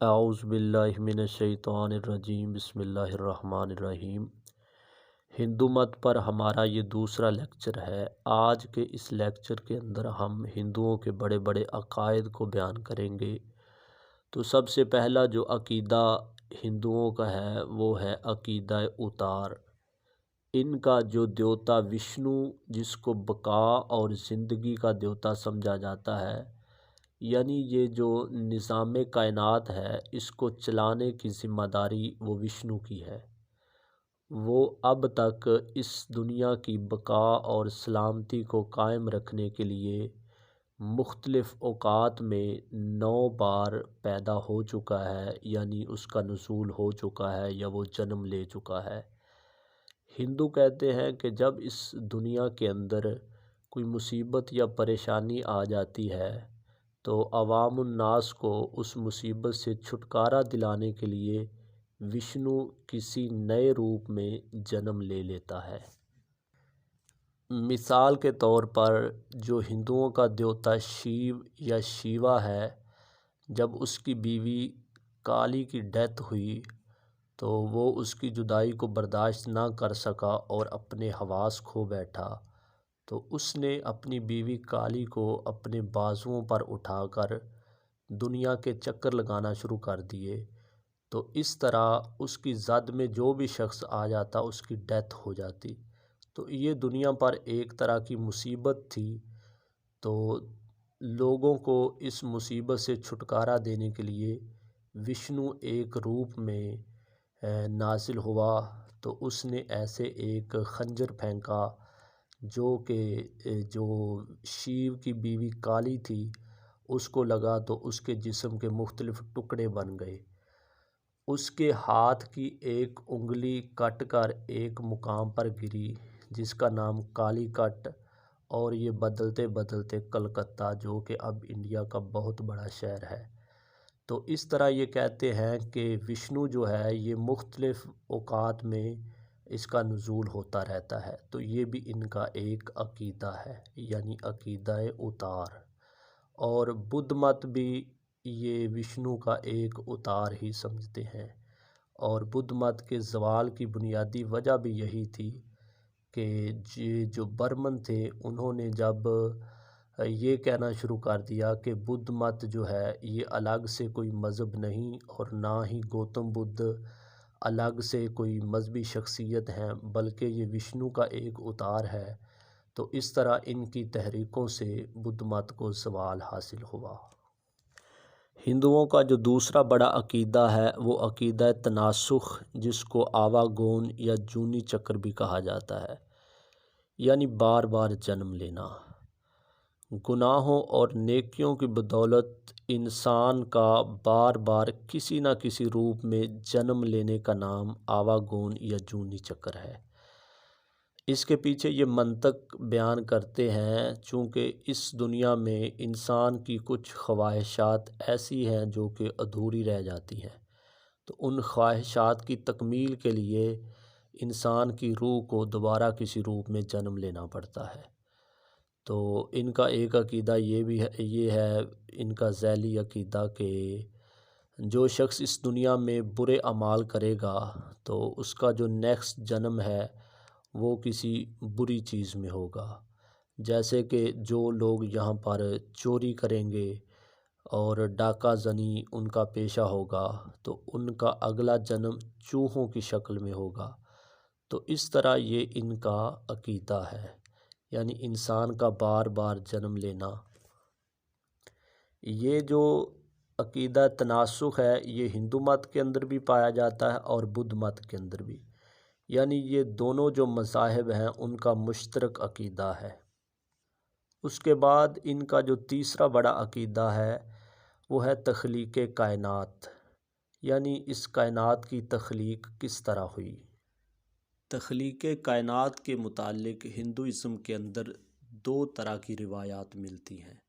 आउज़ुबिल्लाहिमिनश्शैतानिर्रजीम बिस्मिल्लाहिर्रहमानिर्रहीम। हिंदू मत पर हमारा ये दूसरा लेक्चर है। आज के इस लेक्चर के अंदर हम हिंदुओं के बड़े बड़े अकायद को बयान करेंगे। तो सबसे पहला जो अकीदा हिंदुओं का है वो है अकीदा उतार। इनका जो देवता विष्णु, जिसको बका और ज़िंदगी का देवता समझा जाता है, यानी ये जो निज़ाम कायनात है इसको चलाने की ज़िम्मेदारी वो विष्णु की है। वो अब तक इस दुनिया की बका और सलामती को कायम रखने के लिए मुख्तलिफ़ औक़ात में 9 बार पैदा हो चुका है, यानी उसका नुज़ूल हो चुका है या वो जन्म ले चुका है। हिंदू कहते हैं कि जब इस दुनिया के अंदर कोई मुसीबत या परेशानी आ जाती है तो अवामुन्नास को उस मुसीबत से छुटकारा दिलाने के लिए विष्णु किसी नए रूप में जन्म ले लेता है। मिसाल के तौर पर जो हिंदुओं का देवता शिव या शिवा है, जब उसकी बीवी काली की डेथ हुई तो वो उसकी जुदाई को बर्दाश्त ना कर सका और अपने हवास खो बैठा। तो उसने अपनी बीवी काली को अपने बाजुओं पर उठाकर दुनिया के चक्कर लगाना शुरू कर दिए। तो इस तरह उसकी ज़द में जो भी शख्स आ जाता उसकी डेथ हो जाती। तो ये दुनिया पर एक तरह की मुसीबत थी। तो लोगों को इस मुसीबत से छुटकारा देने के लिए विष्णु एक रूप में नाजिल हुआ। तो उसने ऐसे एक खंजर फेंका जो कि जो शिव की बीवी काली थी उसको लगा, तो उसके जिस्म के मुख्तलिफ टुकड़े बन गए। उसके हाथ की एक उंगली कट कर एक मुकाम पर गिरी जिसका नाम काली कट, और ये बदलते बदलते कलकत्ता, जो कि अब इंडिया का बहुत बड़ा शहर है। तो इस तरह ये कहते हैं कि विष्णु जो है ये मुख्तलिफ़ औक़ात में इसका नुज़ूल होता रहता है। तो ये भी इनका एक अकीदा है, यानी अकीदा उतार। और बुद्ध मत भी ये विष्णु का एक उतार ही समझते हैं। और बुद्ध मत के ज़वाल की बुनियादी वजह भी यही थी कि ये जो बर्मन थे उन्होंने जब ये कहना शुरू कर दिया कि बुद्ध मत जो है ये अलग से कोई मज़हब नहीं और ना ही गौतम बुद्ध अलग से कोई मजहबी शख्सियत हैं, बल्कि ये विष्णु का एक उतार है। तो इस तरह इनकी तहरीकों से बुद्ध मत को ज़वाल हासिल हुआ। हिंदुओं का जो दूसरा बड़ा अकीदा है वो अकीदा तनासुख, जिसको आवागोन या जूनी चक्र भी कहा जाता है, यानी बार बार जन्म लेना। गुनाहों और नेकियों की बदौलत इंसान का बार बार किसी न किसी रूप में जन्म लेने का नाम आवागोन या जूनी चक्र है। इसके पीछे ये मंतक बयान करते हैं चूँकि इस दुनिया में इंसान की कुछ ख्वाहिशात ऐसी हैं जो कि अधूरी रह जाती हैं। तो उन ख्वाहिशात की तकमील के लिए इंसान की रूह को दोबारा किसी रूप में जन्म लेना पड़ता है। तो इनका एक अकीदा ये है इनका ज़ैली अकीदा कि जो शख्स इस दुनिया में बुरे अमाल करेगा तो उसका जो नेक्स्ट जन्म है वो किसी बुरी चीज़ में होगा। जैसे कि जो लोग यहाँ पर चोरी करेंगे और डाका ज़नी उनका पेशा होगा तो उनका अगला जन्म चूहों की शक्ल में होगा। तो इस तरह ये इनका अकीदा है, यानी इंसान का बार बार जन्म लेना। ये जो अकीदा तनासुख है ये हिंदू मत के अंदर भी पाया जाता है और बुद्ध मत के अंदर भी, यानी ये दोनों जो मज़ाहिब हैं उनका मुश्तरक अकीदा है। उसके बाद इनका जो तीसरा बड़ा अकीदा है वो है तख्लीक़ कायनात, यानी इस कायनात की तख्लीक़ किस तरह हुई। तख्लीक़ कायनात के मुतालिक हिंदुइज़्म के अंदर दो तरह की रिवायात मिलती हैं।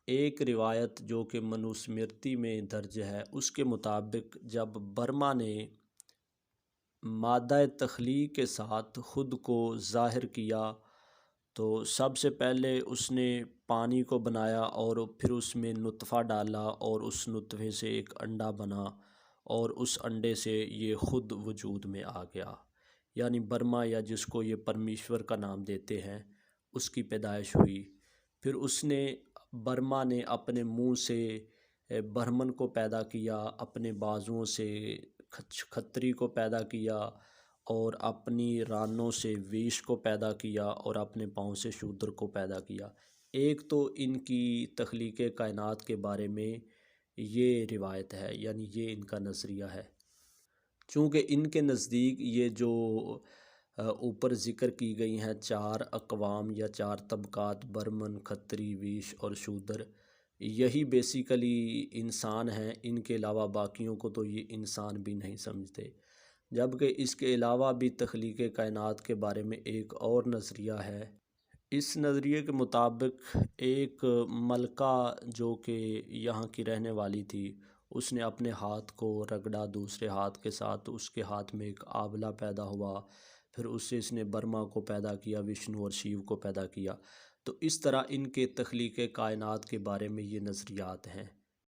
एक रिवायत जो कि मनुस्मृति में दर्ज है उसके मुताबिक जब बर्मा ने मादा तख्लीक़ के साथ ख़ुद को ज़ाहिर किया तो सबसे पहले उसने पानी को बनाया और फिर उसमें नुत्फ़ा डाला और उस नुत्फ़े से एक अंडा बना और उस अंडे से ये ख़ुद वजूद में आ गया। यानी ब्रह्मा या जिसको ये परमेश्वर का नाम देते हैं उसकी पैदाइश हुई। फिर उसने ब्रह्मा ने अपने मुंह से ब्रह्मन को पैदा किया, अपने बाजुओं से खत्री को पैदा किया और अपनी रानों से वेश को पैदा किया और अपने पाँव से शूद्र को पैदा किया। एक तो इनकी तख्लीक़ कायनात के बारे में ये रिवायत है, यानी ये इनका नज़रिया है। चूँकि इनके नज़दीक ये जो ऊपर ज़िक्र की गई हैं चार अक़वाम या चार तबक़ात ब्रह्मन, खत्री, वैश्य और शूद्र, यही बेसिकली इंसान हैं। इनके अलावा बाकियों को तो ये इंसान भी नहीं समझते। जबकि इसके अलावा भी तख्लीक़ कायनात के बारे में एक और नज़रिया है। इस नज़रिए के मुताबिक एक मलका जो कि यहाँ की रहने वाली थी, उसने अपने हाथ को रगड़ा दूसरे हाथ के साथ, तो उसके हाथ में एक आंवला पैदा हुआ। फिर उससे इसने ब्रह्मा को पैदा किया, विष्णु और शिव को पैदा किया। तो इस तरह इनके तख्लीक़ कायनात के बारे में ये नज़रियात हैं।